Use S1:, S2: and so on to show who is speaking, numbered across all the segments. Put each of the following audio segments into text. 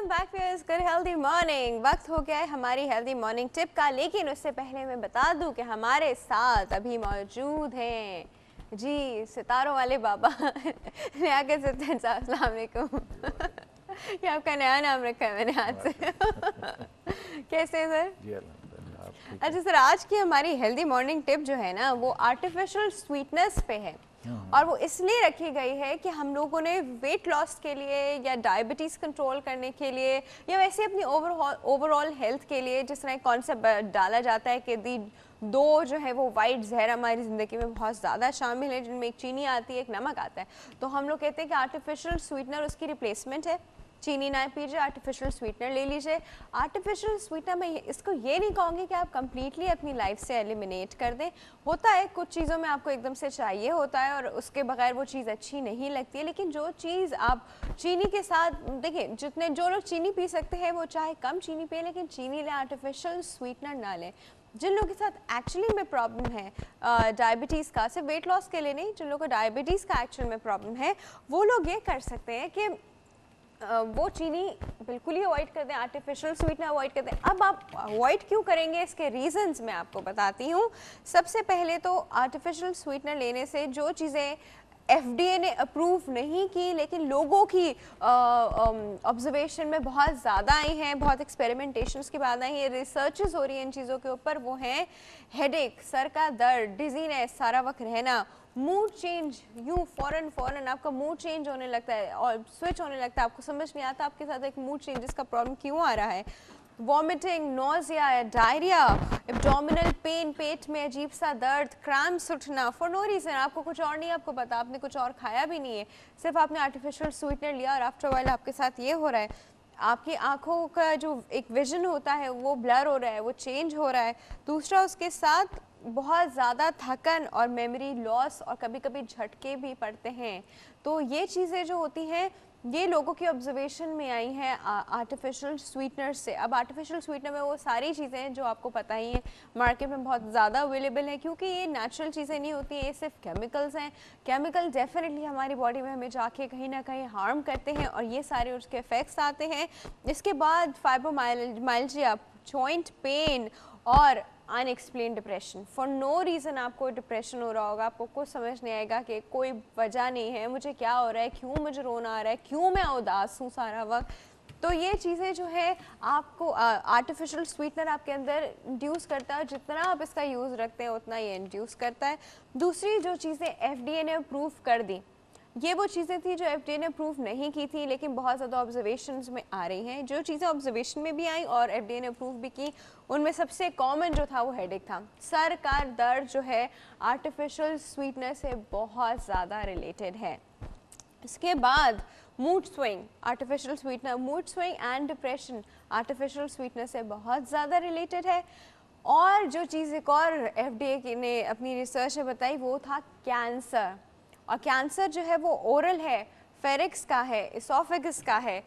S1: Back viewers, good healthy morning. वक्त हो गया है हमारी हेल्दी मॉर्निंग टिप का, लेकिन उससे पहले मैं बता दूं कि हमारे साथ अभी मौजूद हैं जी सितारों वाले बाबा लियाकत सुल्तान साहब। अस्सलाम वालेकुम। ये आपका नया नाम रखा है मैंने आज से। कैसे हैं सर?
S2: जी अल्हम्दुलिल्लाह, आप ठीक
S1: अच्छा सर, आज की हमारी हेल्दी मॉर्निंग टिप जो है ना वो आर्टिफिशियल स्वीटनेस पे है, और वो इसलिए रखी गई है कि हम लोगों ने वेट लॉस के लिए या डायबिटीज़ कंट्रोल करने के लिए या वैसे अपनी ओवरऑल हेल्थ के लिए जिस तरह कॉन्सेप्ट डाला जाता है कि दी दो जो है वो वाइट जहर हमारी ज़िंदगी में बहुत ज़्यादा शामिल है, जिनमें एक चीनी आती है, एक नमक आता है। तो हम लोग कहते हैं कि आर्टिफिशियल स्वीटनर उसकी रिप्लेसमेंट है। चीनी ना पीजिए, आर्टिफिशियल स्वीटनर ले लीजिए। आर्टिफिशियल स्वीटनर मैं इसको ये नहीं कहूँगी कि आप कंप्लीटली अपनी लाइफ से एलिमिनेट कर दें। होता है कुछ चीज़ों में आपको एकदम से चाहिए होता है और उसके बगैर वो चीज़ अच्छी नहीं लगती है, लेकिन जो चीज़ आप चीनी के साथ देखिए, जितने जो लोग चीनी पी सकते हैं वो चाहे कम चीनी पिए, लेकिन चीनी लें, आर्टिफिशियल स्वीटनर ना लें। जिन लोगों के साथ एक्चुअली में प्रॉब्लम है डायबिटीज़ का, सिर्फ वेट लॉस के लिए नहीं, जिन लोगों को डायबिटीज़ का एक्चुअल में प्रॉब्लम है वो लोग ये कर सकते हैं कि वो चीनी बिल्कुल ही अवॉइड कर दें, आर्टिफिशियल स्वीटनर अवॉइड कर दें। अब आप अवॉइड क्यों करेंगे, इसके रीजंस मैं आपको बताती हूँ। सबसे पहले तो आर्टिफिशियल स्वीटनर लेने से जो चीज़ें FDA ने अप्रूव नहीं की लेकिन लोगों की ऑब्जर्वेशन में बहुत ज़्यादा आई हैं, बहुत एक्सपेरिमेंटेशंस के बाद आई हैं, रिसर्चेस हो रही हैं इन चीज़ों के ऊपर, वो हैं हेडेक, सर का दर्द, डिजीनेस, सारा वक्त रहना, मूड चेंज, यूँ फ़ौरन आपका मूड चेंज होने लगता है और स्विच होने लगता है, आपको समझ नहीं आता आपके साथ एक मूड चेंजेस का प्रॉब्लम क्यों आ रहा है, vomiting, nausea, diarrhoea, abdominal pain, पेट में अजीब सा दर्द, क्रैम्प्स उठना फॉर नो रीज़न, आपको कुछ और नहीं आपको पता, आपने कुछ और खाया भी नहीं है, सिर्फ आपने आर्टिफिशियल स्वीटनर लिया और आफ्टर वाइल आपके साथ ये हो रहा है। आपकी आँखों का जो एक विजन होता है वो ब्लर हो रहा है, वो चेंज हो रहा है। दूसरा, उसके साथ बहुत ज़्यादा थकन और मेमोरी लॉस और कभी कभी झटके भी पड़ते हैं। तो ये चीज़ें जो होती हैं ये लोगों की ऑब्जर्वेशन में आई हैं आर्टिफिशियल स्वीटनर से। अब आर्टिफिशियल स्वीटनर में वो सारी चीज़ें हैं जो आपको पता ही हैं, मार्केट में बहुत ज़्यादा अवेलेबल है, क्योंकि ये नेचुरल चीज़ें नहीं होती हैं, ये सिर्फ केमिकल्स हैं। केमिकल डेफिनेटली हमारी बॉडी में हमें जाके कहीं ना कहीं हार्म करते हैं और ये सारे उसके इफ़ेक्ट्स आते हैं। इसके बाद फाइब्रोमाइल्जिया, जॉइंट पेन और unexplain depression, for no reason आपको डिप्रेशन हो रहा होगा, आपको कुछ समझ नहीं आएगा कि कोई वजह नहीं है, मुझे क्या हो रहा है, क्यों मुझे रोना आ रहा है, क्यों मैं उदास हूँ सारा वक्त। तो ये चीज़ें जो है आपको आर्टिफिशियल स्वीटनर आपके अंदर इंड्यूस करता है, जितना आप इसका यूज़ रखते हैं उतना ये इंड्यूस करता है। दूसरी जो चीज़ें FDA ने अप्रूव कर दी, ये वो चीज़ें थी जो FDA ने अप्रूव नहीं की थी लेकिन बहुत ज़्यादा ऑब्जर्वेशंस में आ रही हैं। जो चीज़ें ऑब्जर्वेशन में भी आई और FDA ने अप्रूव भी की, उनमें सबसे कॉमन जो था वो हेडेक था। सर का दर्द जो है आर्टिफिशियल स्वीटनर से बहुत ज़्यादा रिलेटेड है। इसके बाद mood swing, artificial sweetener, mood swing and depression artificial sweetener से बहुत ज़्यादा रिलेटेड है। और जो चीज़ एक और FDA ने अपनी रिसर्च में बताई वो था कैंसर। और कैंसर जो है वो ओरल है, फेरिक्स का है, इसोफेगस का है,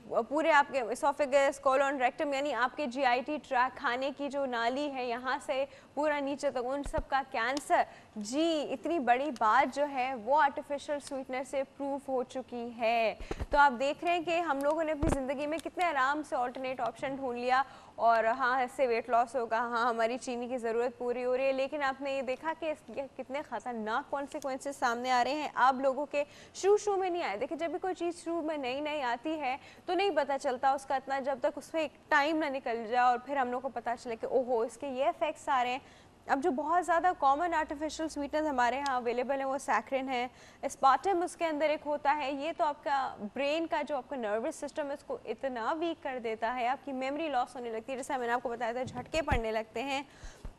S1: पूरे आपके इसोफेगस, कोलोन, रेक्टम, यानी आपके GIT ट्रैक, खाने की जो नाली है यहाँ से पूरा नीचे तक, उन सब का कैंसर। जी, इतनी बड़ी बात जो है वो आर्टिफिशियल स्वीटनर से प्रूव हो चुकी है। तो आप देख रहे हैं कि हम लोगों ने अपनी ज़िंदगी में कितने आराम से ऑल्टरनेट ऑप्शन ढूंढ लिया और हाँ इससे वेट लॉस होगा, हाँ हमारी चीनी की ज़रूरत पूरी हो रही है, लेकिन आपने ये देखा कि इसके कितने ख़तरनाक कॉन्सिक्वेंसेस सामने आ रहे हैं। आप लोगों के शुरू में नहीं आए, देखिए जब भी कोई चीज़ शुरू में नई आती है तो नहीं पता चलता उसका इतना, जब तक उसमें एक टाइम ना निकल जाए और फिर हम लोग को पता चले कि ओहो इसके ये इफेक्ट्स आ रहे हैं। अब जो बहुत ज़्यादा कॉमन आर्टिफिशियल स्वीटनर्स हमारे यहाँ अवेलेबल है वो सैक्रिन है, एस्पार्टम उसके अंदर एक होता है, ये तो आपका ब्रेन का जो आपका नर्वस सिस्टम है उसको इतना वीक कर देता है, आपकी मेमोरी लॉस होने लगती है, जैसे मैंने आपको बताया था झटके पड़ने लगते हैं।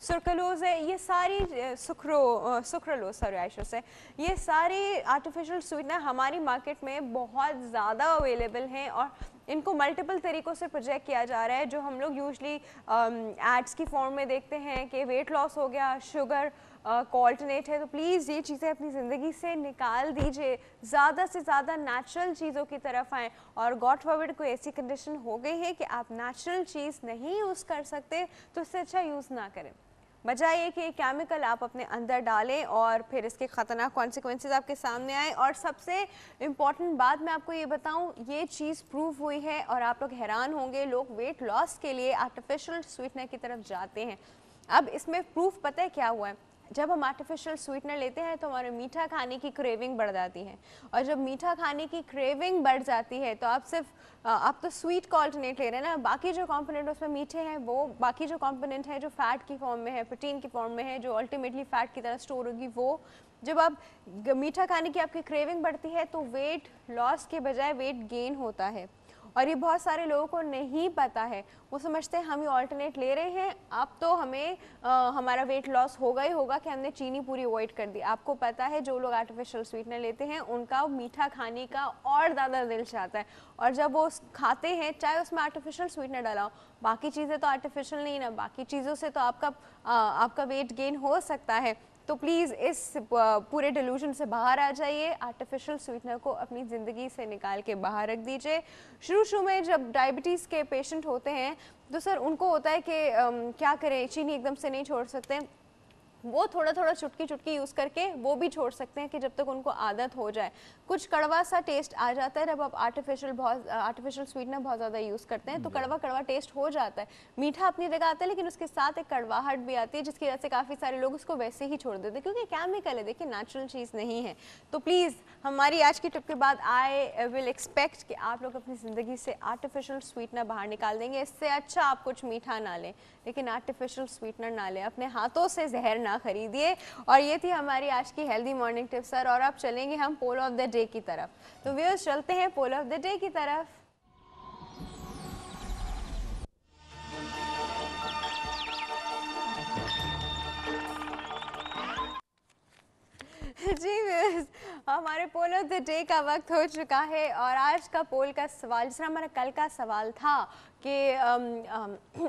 S1: सुक्रोलोज है, ये सारी सुक्रोलोज सॉरी आई से, ये सारी आर्टिफिशियल स्वीटनर हमारी मार्केट में बहुत ज़्यादा अवेलेबल हैं और इनको मल्टीपल तरीक़ों से प्रोजेक्ट किया जा रहा है, जो हम लोग यूजली एड्स की फॉर्म में देखते हैं कि वेट लॉस हो गया, शुगर को ऑल्टरनेट है। तो प्लीज़ ये चीज़ें अपनी ज़िंदगी से निकाल दीजिए, ज़्यादा से ज़्यादा नेचुरल चीज़ों की तरफ आएँ। और गॉड फॉरबिड कोई ऐसी कंडीशन हो गई है कि आप नेचुरल चीज़ नहीं यूज़ कर सकते तो इससे अच्छा यूज़ ना करें। बजाय ये कि ये केमिकल आप अपने अंदर डालें और फिर इसके ख़तरनाक कॉन्सिक्वेंसेस आपके सामने आए। और सबसे इम्पॉर्टेंट बात मैं आपको ये बताऊं, ये चीज़ प्रूव हुई है और आप लोग हैरान होंगे, लोग वेट लॉस के लिए आर्टिफिशियल स्वीटनर की तरफ जाते हैं। अब इसमें प्रूफ पता है क्या हुआ है, जब हम आर्टिफिशियल स्वीटनर लेते हैं तो हमारे मीठा खाने की क्रेविंग बढ़ जाती है, और जब मीठा खाने की क्रेविंग बढ़ जाती है तो आप तो स्वीट का ऑल्टरनेट ले रहे हैं ना, बाकी जो कंपोनेंट उसमें मीठे हैं, वो बाकी जो कंपोनेंट है जो फैट की फॉर्म में है, प्रोटीन की फॉर्म में है, जो अल्टीमेटली फैट की तरह स्टोर होगी, वो जब आप मीठा खाने की आपकी क्रेविंग बढ़ती है तो वेट लॉस के बजाय वेट गेन होता है। और ये बहुत सारे लोगों को नहीं पता है, वो समझते हैं हम ये ऑल्टरनेट ले रहे हैं अब तो हमें हमारा वेट लॉस होगा ही होगा कि हमने चीनी पूरी अवॉइड कर दी। आपको पता है जो लोग आर्टिफिशियल स्वीटनर लेते हैं उनका मीठा खाने का और ज़्यादा दिल चाहता है, और जब वो खाते हैं चाहे उसमें आर्टिफिशियल स्वीटनर डाला हो, बाकी चीज़ें तो आर्टिफिशियल नहीं ना, बाकी चीज़ों से तो आपका वेट गेन हो सकता है। तो प्लीज़ इस पूरे डिल्यूजन से बाहर आ जाइए, आर्टिफिशियल स्वीटनर को अपनी ज़िंदगी से निकाल के बाहर रख दीजिए। शुरू में जब डायबिटीज़ के पेशेंट होते हैं तो सर उनको होता है कि क्या करें, चीनी एकदम से नहीं छोड़ सकते, वो थोड़ा थोड़ा चुटकी चुटकी यूज़ करके वो भी छोड़ सकते हैं कि जब तक उनको आदत हो जाए। कुछ कड़वा सा टेस्ट आ जाता है जब आप आर्टिफिशियल स्वीटनर बहुत ज़्यादा यूज़ करते हैं, तो कड़वा कड़वा टेस्ट हो जाता है। मीठा अपनी जगह आता है लेकिन उसके साथ एक कड़वाहट भी आती है, जिसकी वजह से काफ़ी सारे लोग उसको वैसे ही छोड़ देते हैं क्योंकि केमिकल है, देखिए नेचुरल चीज़ नहीं है। तो प्लीज़ हमारी आज की टिप के बाद आई विल एक्सपेक्ट कि आप लोग अपनी ज़िंदगी से आर्टिफिशियल स्वीटनर बाहर निकाल देंगे। इससे अच्छा आप कुछ मीठा ना लें लेकिन आर्टिफिशियल स्वीटनर ना लें, अपने हाथों से जहर ना खरीदिए। और ये थी हमारी आज की हेल्दी मॉर्निंग टिप्स सर, और अब चलेंगे हम पोल ऑफ द डे की तरफ। तो व्यूअर्स चलते हैं पोल ऑफ द डे की तरफ। जी व्यूअर्स, हमारे पोल ऑफ द डे का वक्त हो चुका है और आज का पोल का सवाल, जिस तरह हमारा कल का सवाल था कि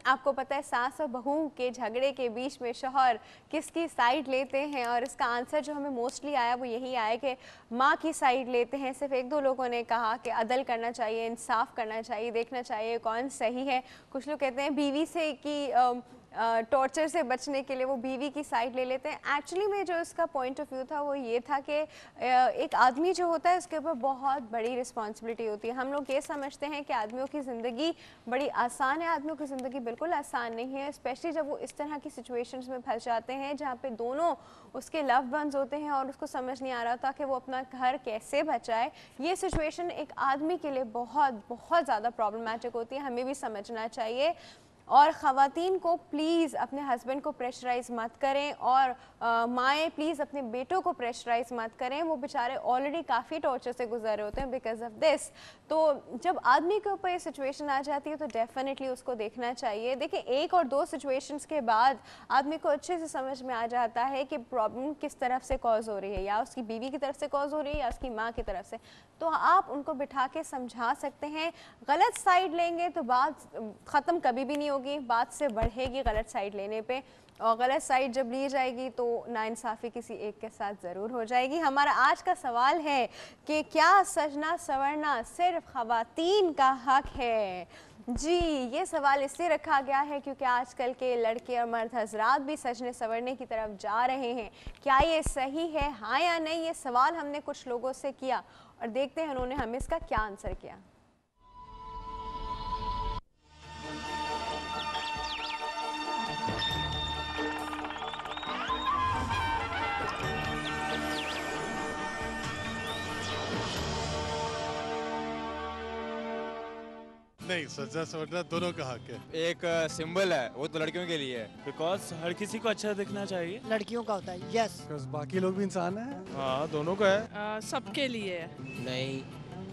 S1: आपको पता है सास और बहू के झगड़े के बीच में शौहर किसकी साइड लेते हैं, और इसका आंसर जो हमें मोस्टली आया वो यही आया कि माँ की साइड लेते हैं। सिर्फ एक दो लोगों ने कहा कि अदल करना चाहिए, इंसाफ करना चाहिए, देखना चाहिए कौन सही है। कुछ लोग कहते हैं बीवी से कि टॉर्चर से बचने के लिए वो बीवी की साइड ले लेते हैं। एक्चुअली में जो इसका पॉइंट ऑफ व्यू था वो ये था कि एक आदमी जो होता है उसके ऊपर बहुत बड़ी रिस्पॉन्सिबिलिटी होती है। हम लोग ये समझते हैं कि आदमियों की ज़िंदगी बड़ी आसान है, आदमियों की ज़िंदगी बिल्कुल आसान नहीं है, स्पेशली जब वो इस तरह की सिचुएशंस में फंस जाते हैं जहाँ पे दोनों उसके लव वंस होते हैं और उसको समझ नहीं आ रहा था कि वो अपना घर कैसे बचाए। ये सिचुएशन एक आदमी के लिए बहुत बहुत ज़्यादा प्रॉब्लमेटिक होती है, हमें भी समझना चाहिए। और ख़वातीन को प्लीज़ अपने हस्बैंड को प्रेशराइज़ मत करें, और माएँ प्लीज़ अपने बेटों को प्रेशराइज़ मत करें, वो बेचारे ऑलरेडी काफ़ी टॉर्चर से गुजर रहे होते हैं बिकॉज ऑफ दिस। तो जब आदमी के ऊपर ये सिचुएशन आ जाती है तो डेफिनेटली उसको देखना चाहिए। देखिए एक और दो सिचुएशंस के बाद आदमी को अच्छे से समझ में आ जाता है कि प्रॉब्लम किस तरफ से कॉज हो रही है, या उसकी बीवी की तरफ से कॉज हो रही है या उसकी माँ की तरफ से। तो आप उनको बिठा के समझा सकते हैं। गलत साइड लेंगे तो बात ख़त्म कभी भी नहीं होगी, बात से बढ़ेगी गलत साइड लेने पे, और गलत साइड जब ली जाएगी तो नाइंसाफ़ी किसी एक के साथ ज़रूर हो जाएगी। हमारा आज का सवाल है कि क्या सजना संवरना सिर्फ ख़वातीन का हक है? जी, ये सवाल इसलिए रखा गया है क्योंकि आजकल के लड़के और मर्द हजरात भी सजने संवरने की तरफ जा रहे हैं। क्या ये सही है, हाँ या नहीं? ये सवाल हमने कुछ लोगों से किया और देखते हैं उन्होंने हमें इसका क्या आंसर किया।
S2: नहीं, सजना संवरना दोनों का हक है।
S3: एक सिंबल है, वो तो लड़कियों के लिए है।
S4: बिकॉज हर किसी को अच्छा दिखना चाहिए।
S5: लड़कियों का होता है, यस।
S2: बाकी लोग भी इंसान हैं।
S4: हाँ, दोनों का है।
S6: सबके लिए है।
S7: नहीं,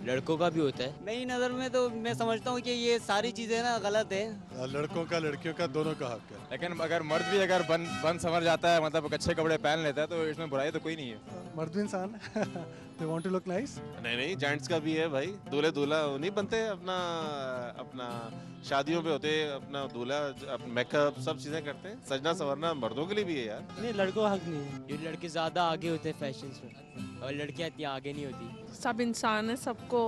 S7: लड़कों का भी होता है। मेरी नज़र में तो मैं समझता हूँ कि ये सारी चीज़ें ना गलत है।
S2: लड़कों का लड़कियों का दोनों का हक है।
S3: लेकिन अगर मर्द भी अगर बन संवर जाता है, मतलब अच्छे कपड़े पहन लेता है, तो इसमें बुराई तो कोई नहीं है।
S2: मर्द भी इंसान है। They want to look nice?
S8: नहीं, जेंट्स का भी है भाई। दूल्हे दूल्हा नहीं बनते, अपना शादियों पे होते अपना दूल्हा, मेकअप सब चीजें करते हैं। सजना संवरना मर्दों के लिए भी है यार।
S4: नहीं, लड़कों हक नहीं है।
S7: ये लड़के ज़्यादा आगे होते हैं फैशन में और लड़कियाँ इतनी आगे नहीं होती।
S6: सब इंसान है, सबको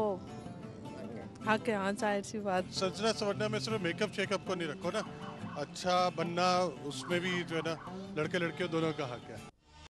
S6: हक है। हाँ, जाहिर सी बात।
S2: सजना संवरना में सिर्फ मेकअप शेकअप को नहीं रखो ना, अच्छा बनना उसमें भी जो है ना लड़के लड़कियों दोनों का हक है।